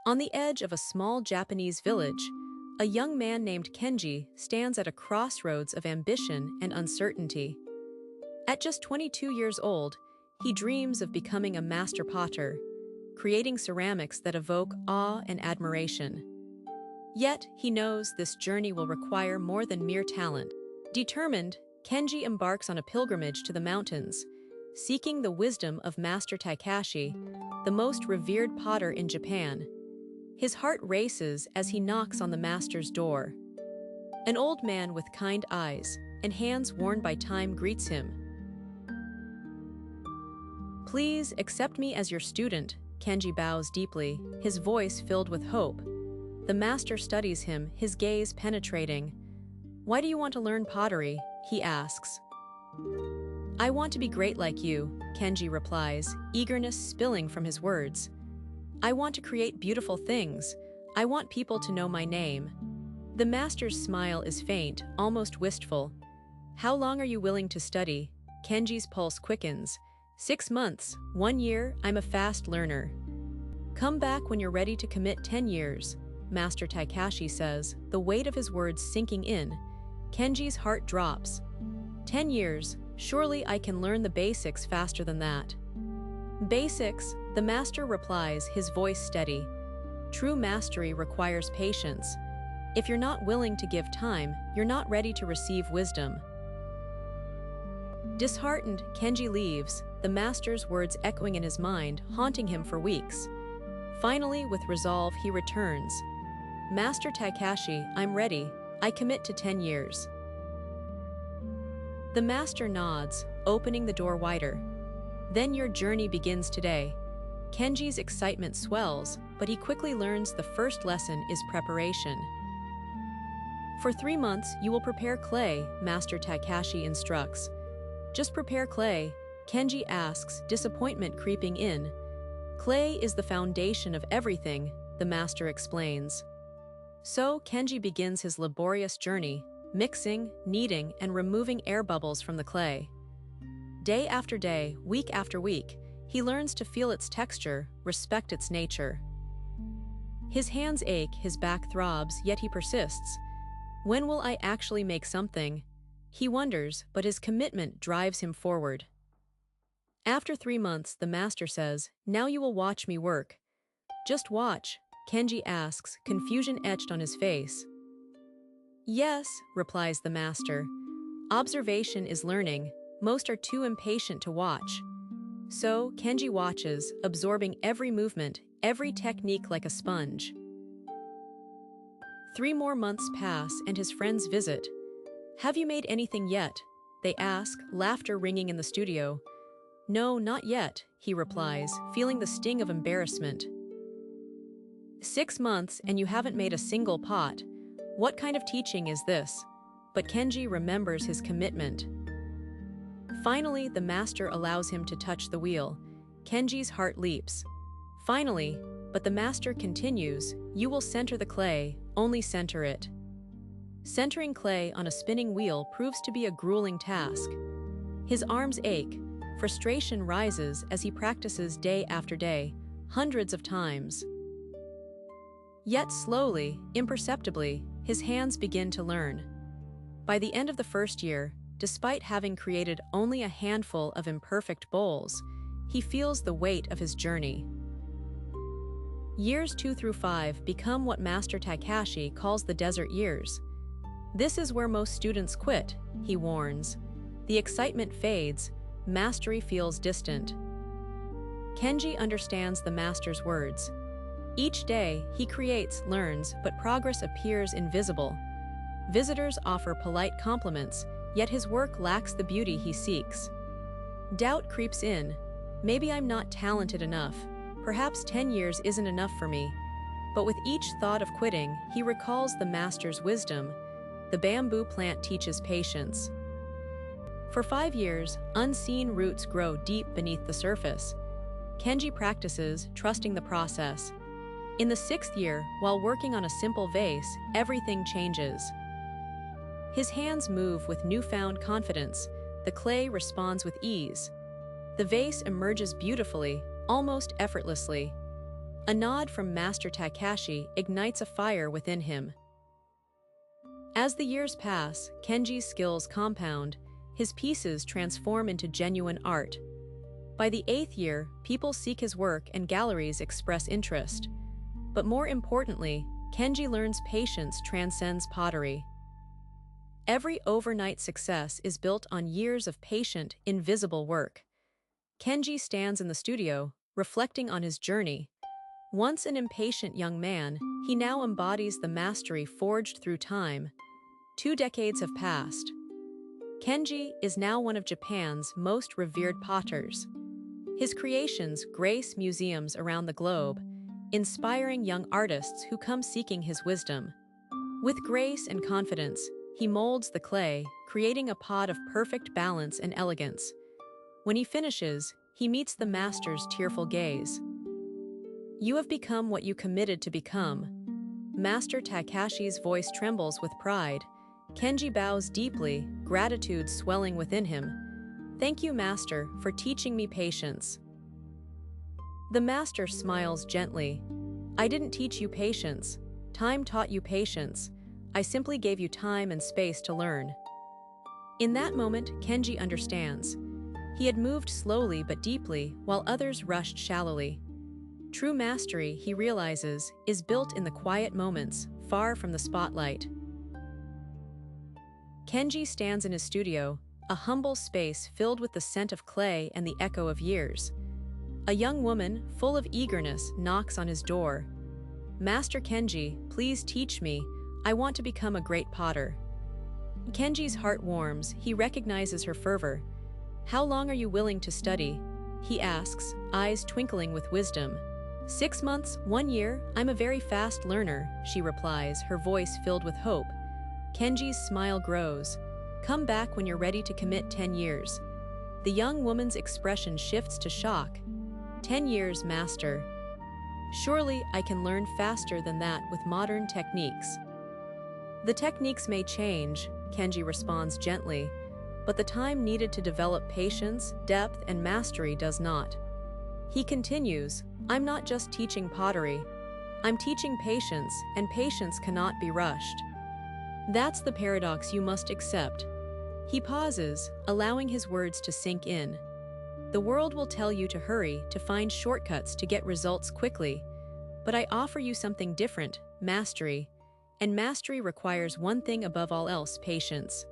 On the edge of a small Japanese village, a young man named Kenji stands at a crossroads of ambition and uncertainty. At just 22 years old, he dreams of becoming a master potter, creating ceramics that evoke awe and admiration. Yet, he knows this journey will require more than mere talent. Determined, Kenji embarks on a pilgrimage to the mountains, seeking the wisdom of Master Takashi, the most revered potter in Japan. His heart races as he knocks on the master's door. An old man with kind eyes and hands worn by time greets him. "Please accept me as your student," Kenji bows deeply, his voice filled with hope. The master studies him, his gaze penetrating. "Why do you want to learn pottery?" he asks. "I want to be great like you," Kenji replies, eagerness spilling from his words. "I want to create beautiful things. I want people to know my name." The master's smile is faint, almost wistful. "How long are you willing to study?" Kenji's pulse quickens. 6 months, 1 year, I'm a fast learner." "Come back when you're ready to commit 10 years, Master Takashi says, the weight of his words sinking in. Kenji's heart drops. 10 years, surely I can learn the basics faster than that." "Basics," the master replies, his voice steady. "True mastery requires patience. If you're not willing to give time, you're not ready to receive wisdom." Disheartened, Kenji leaves, the master's words echoing in his mind, haunting him for weeks. Finally, with resolve, he returns. "Master Takashi, I'm ready. I commit to 10 years." The master nods, opening the door wider. "Then your journey begins today." Kenji's excitement swells, but he quickly learns the first lesson is preparation. "For 3 months, you will prepare clay," Master Takashi instructs. "Just prepare clay?" Kenji asks, disappointment creeping in. "Clay is the foundation of everything," the master explains. So Kenji begins his laborious journey, mixing, kneading, and removing air bubbles from the clay. Day after day, week after week, he learns to feel its texture, respect its nature. His hands ache, his back throbs, yet he persists. "When will I actually make something?" He wonders, but his commitment drives him forward. After 3 months, the master says, "Now you will watch me work." "Just watch?" Kenji asks, confusion etched on his face. "Yes," replies the master. "Observation is learning. Most are too impatient to watch." So, Kenji watches, absorbing every movement, every technique like a sponge. 3 more months pass and his friends visit. "Have you made anything yet?" they ask, laughter ringing in the studio. "No, not yet," he replies, feeling the sting of embarrassment. 6 months and you haven't made a single pot. What kind of teaching is this? But Kenji remembers his commitment. Finally, the master allows him to touch the wheel. Kenji's heart leaps. Finally, but the master continues, "You will center the clay, only center it." Centering clay on a spinning wheel proves to be a grueling task. His arms ache, frustration rises as he practices day after day, hundreds of times. Yet slowly, imperceptibly, his hands begin to learn. By the end of the first year, despite having created only a handful of imperfect bowls, he feels the weight of his journey. Years 2 through 5 become what Master Takashi calls the desert years. "This is where most students quit," he warns. The excitement fades, mastery feels distant. Kenji understands the master's words. Each day, he creates, learns, but progress appears invisible. Visitors offer polite compliments, yet his work lacks the beauty he seeks. Doubt creeps in. Maybe I'm not talented enough. Perhaps 10 years isn't enough for me. But with each thought of quitting, he recalls the master's wisdom. The bamboo plant teaches patience. For 5 years, unseen roots grow deep beneath the surface. Kenji practices, trusting the process. In the 6th year, while working on a simple vase, everything changes. His hands move with newfound confidence. The clay responds with ease. The vase emerges beautifully, almost effortlessly. A nod from Master Takashi ignites a fire within him. As the years pass, Kenji's skills compound, his pieces transform into genuine art. By the 8th year, people seek his work and galleries express interest. But more importantly, Kenji learns patience transcends pottery. Every overnight success is built on years of patient, invisible work. Kenji stands in the studio, reflecting on his journey. Once an impatient young man, he now embodies the mastery forged through time. 2 decades have passed. Kenji is now one of Japan's most revered potters. His creations grace museums around the globe, inspiring young artists who come seeking his wisdom. With grace and confidence, he molds the clay, creating a pot of perfect balance and elegance. When he finishes, he meets the master's tearful gaze. "You have become what you committed to become." Master Takashi's voice trembles with pride. Kenji bows deeply, gratitude swelling within him. "Thank you, Master, for teaching me patience." The Master smiles gently. "I didn't teach you patience. Time taught you patience. I simply gave you time and space to learn." In that moment, Kenji understands. He had moved slowly but deeply, while others rushed shallowly. True mastery, he realizes, is built in the quiet moments, far from the spotlight. Kenji stands in his studio, a humble space filled with the scent of clay and the echo of years. A young woman, full of eagerness, knocks on his door. "Master Kenji, please teach me. I want to become a great potter." Kenji's heart warms. He recognizes her fervor. "How long are you willing to study?" he asks, eyes twinkling with wisdom. 6 months, 1 year, I'm a very fast learner," she replies, her voice filled with hope. Kenji's smile grows. "Come back when you're ready to commit 10 years. The young woman's expression shifts to shock. 10 years, Master. Surely I can learn faster than that with modern techniques." "The techniques may change," Kenji responds gently, "but the time needed to develop patience, depth, and mastery does not." He continues, "I'm not just teaching pottery. I'm teaching patience, and patience cannot be rushed. That's the paradox you must accept." He pauses, allowing his words to sink in. "The world will tell you to hurry, to find shortcuts to get results quickly. But I offer you something different, mastery. And mastery requires one thing above all else, patience."